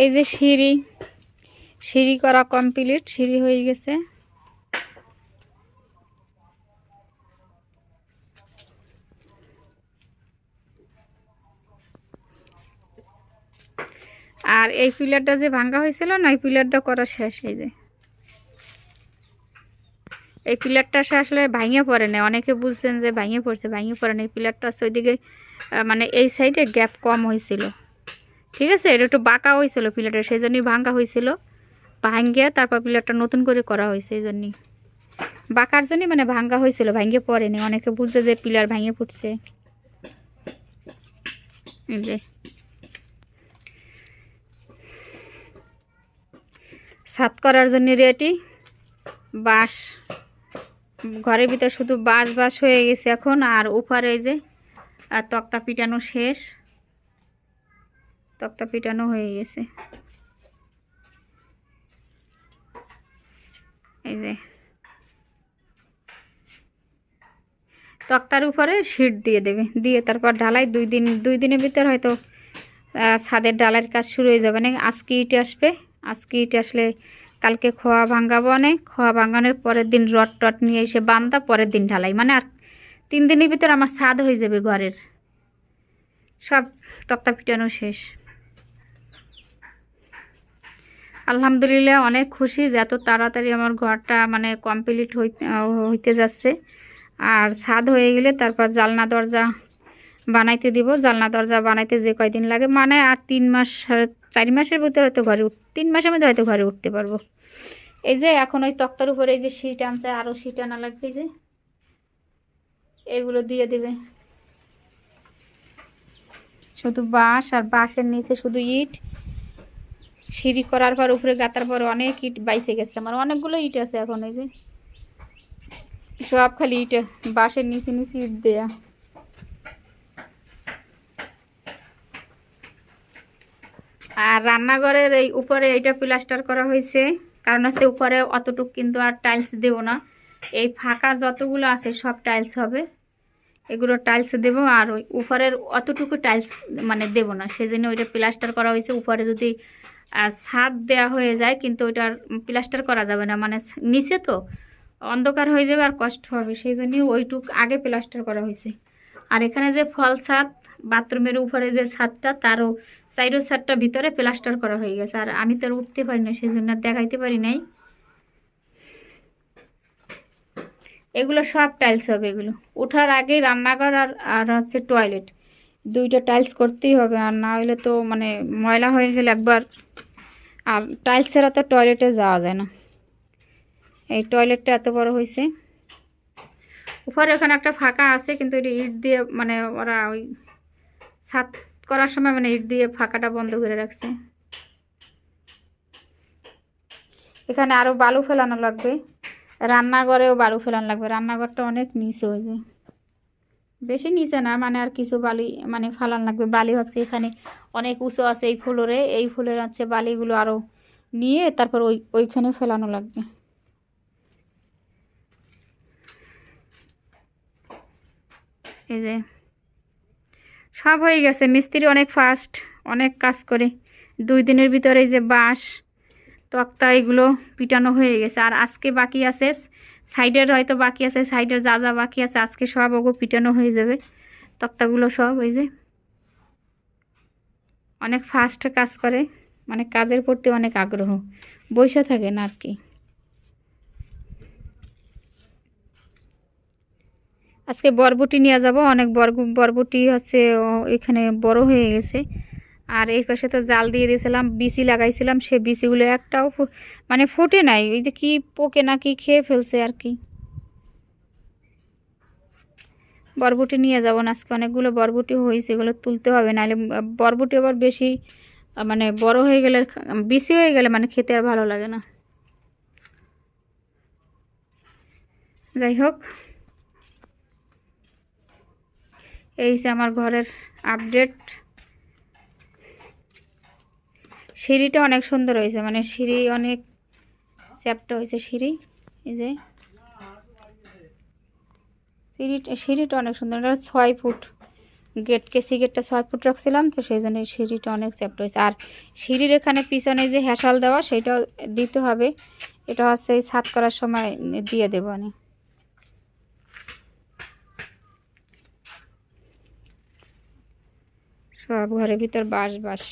এই যে সিঁড়ি সিঁড়ি করা কমপ্লিট, সিঁড়ি হয়ে গেছে। আর এই পিলারটা যে ভাঙা হয়েছিল না, এই পিলারটা করা শেষ। এই যে এই পিলারটা সে আসলে ভাঙিয়ে পড়ে না, অনেকে বুঝছেন যে ভাঙিয়ে পড়ছে, ভাঙিয়ে পড়ে না। এই পিলারটা আছে ওইদিকে, মানে এই সাইডে গ্যাপ কম হয়েছিল, ঠিক আছে। এটা একটু বাঁকা হয়েছিল পিলারটা, সেই জন্যই ভাঙা হয়েছিল। ভাঙ্গিয়ে তারপর পিলারটা নতুন করে করা হয়েছে, এই জন্যই বাঁকার জন্যই মানে ভাঙ্গা হয়েছিল, ভাঙ্গে পড়েনি। অনেকে বুঝছে যে পিলার ভাঙিয়ে পড়ছে। এই যে ছাদ করার জন্য রেডি। বাঁশ ঘরের ভিতর শুধু বাঁশ বাঁশ হয়ে গেছে এখন। আর উপরে এই যে তক্তা পিটানো শেষ, তক্তা পিটানো হয়ে গেছে। এই যে তক্তার উপরে শীট দিয়ে দেবে, দিয়ে তারপর ঢালাই। দুই দিনের ভিতর হয়তো ছাদের ঢালাইয়ের কাজ শুরু হয়ে যাবে। না আজকে ইট আসবে, আজকে ইট আসলে কালকে খোয়া ভাঙাবো। অনেক খোয়া ভাঙানোর পরের দিন রড টট নিয়ে এসে বান্ধা, পরের দিন ঢালাই। মানে আর 3 দিনের ভিতর আমার ছাদ হয়ে যাবে ঘরের। সব তক্তা পিটানো শেষ। আলহামদুলিল্লাহ অনেক খুশি যে এত তাড়াতাড়ি আমার ঘরটা মানে কমপ্লিট হইতে যাচ্ছে। আর ছাদ হয়ে গেলে তারপর জানলা দরজা বানাইতে দিব। জানলা দরজা বানাইতে যে কয়দিন লাগে, মানে আর 3 মাস 4 মাসের ভিতরে হয়তো ঘরে 3 মাসের মধ্যে হয়তো ঘরে উঠতে পারবো। এই যে এখন ওই তক্তার উপরে এই যে শীট আনছে, আরও শীট আনা লাগবে। যে এগুলো দিয়ে দেবে, শুধু বাঁশ আর বাঁশের নিচে শুধু ইট। সিঁড়ি করার পর উপরে গাতার পর অনেক ইট বাইসে গেছে আমার, অনেকগুলো ইট আছে এখন। এই যে সব খালি ইট, বাঁশের নিচে নিচে ইট দেয়া। আর রান্নাঘরের এই উপরে এইটা প্লাস্টার করা হয়েছে, কারণ হচ্ছে উপরে অতটুকু কিন্তু আর টাইলস দেব না। এই ফাঁকা যতগুলো আছে সব টাইলস হবে, এগুলো টাইলস দেব। আর ওই উপরের অতটুকু টাইলস মানে দেব না, সেজন্য ওইটা প্লাস্টার করা হয়েছে। উপরে যদি ছাদ দেওয়া হয়ে যায় কিন্তু ওইটার প্লাস্টার করা যাবে না, মানে নিচে তো অন্ধকার হয়ে যাবে আর কষ্ট হবে, সেই জন্যই ওইটুক আগে প্লাস্টার করা হয়েছে। আর এখানে যে ফল ছাদ, বাথরুমের উপরে যে ছাদটা, তারও সাইডের ছাদটা ভিতরে প্লাস্টার করা হয়ে গেছে। আর আমি তো উঠতে পারি না, সেই জন্য দেখাইতে পারি নাই। এগুলো সব টাইলস হবে। এগুলো ওঠার আগে রান্নাঘর আর হচ্ছে টয়লেট, দুইটা টাইলস করতেই হবে। আর না হলে তো মানে ময়লা হয়ে গেলে একবার, আর টাইলস ছাড়া তো টয়লেটে যাওয়া যায় না। এই টয়লেটটা এত বড় হয়েছে। উপরে ওখানে একটা ফাঁকা আছে, কিন্তু এটা ইট দিয়ে মানে ওরা ওই ছাদ করার সময় মানে ইট দিয়ে ফাঁকাটা বন্ধ করে রাখছে। এখানে আরও বালু ফেলানো লাগবে, রান্নাঘরেও বালু ফেলানো লাগবে। রান্নাঘরটা অনেক নিচে, হয়ে যায় বেশি নিচে না, মানে আর কিছু বালি মানে ফালান লাগবে। বালি হচ্ছে এখানে অনেক উঁচু আছে এই ফ্লোরে, এই ফুলের হচ্ছে বালিগুলো আরও নিয়ে তারপর ওইখানে ফেলানো লাগবে। এই যে সব হয়ে গেছে, মিস্ত্রি অনেক ফাস্ট, অনেক কাজ করে। 2 দিনের ভিতরে এই যে বাঁশ তক্তা এগুলো পিটানো হয়ে গেছে। আর আজকে বাকি আছে, সাইডের হয়তো বাকি আছে, সাইডের যা যা বাকি আছে আজকে সব ওগো পিটানো হয়ে যাবে তক্তাগুলো সব। ওই যে অনেক ফাস্ট কাজ করে, মানে কাজের প্রতি অনেক আগ্রহ, বসে থাকে না আর কি। আজকে বরবটি নিয়ে যাব, অনেক বরবটি হচ্ছে এখানে বড় হয়ে গেছে। আর এই পাশে তো জাল দিয়ে দিয়েছিলাম, বিচি লাগাইছিলাম, সে বিচিগুলো একটাও মানে ফোটে নাই। ওই যে কি পোকে না কি খেয়ে ফেলছে আর কি। বরবটি নিয়ে যাব না আজকে, অনেকগুলো বরবটি হয়েছে, এগুলো তুলতে হবে, নাহলে বরবটি আবার বেশি মানে বড় হয়ে গেলে, বেশি হয়ে গেলে মানে খেতে আর ভালো লাগে না। যাই হোক, এই যে আমার ঘরের আপডেট। সিঁড়িটা অনেক সুন্দর হয়েছে, মানে সিঁড়ি অনেক চ্যাপ্টা হয়েছে সিঁড়ি। এই যে সিঁড়িটা অনেক সুন্দর, এটা 6 ফুট কেসি গেটটা 6 ফুট রাখছিলাম, তো সেই জন্য সিঁড়িটা অনেক সেফট হয়েছে। আর সিঁড়ির এখানে পিছনে যে হ্যাসাল দেওয়া সেটাও দিতে হবে, এটা হচ্ছে এই ছাদ করার সময় দিয়ে দেবো আমি। সব ঘরের ভিতর বাঁশ বাঁশ।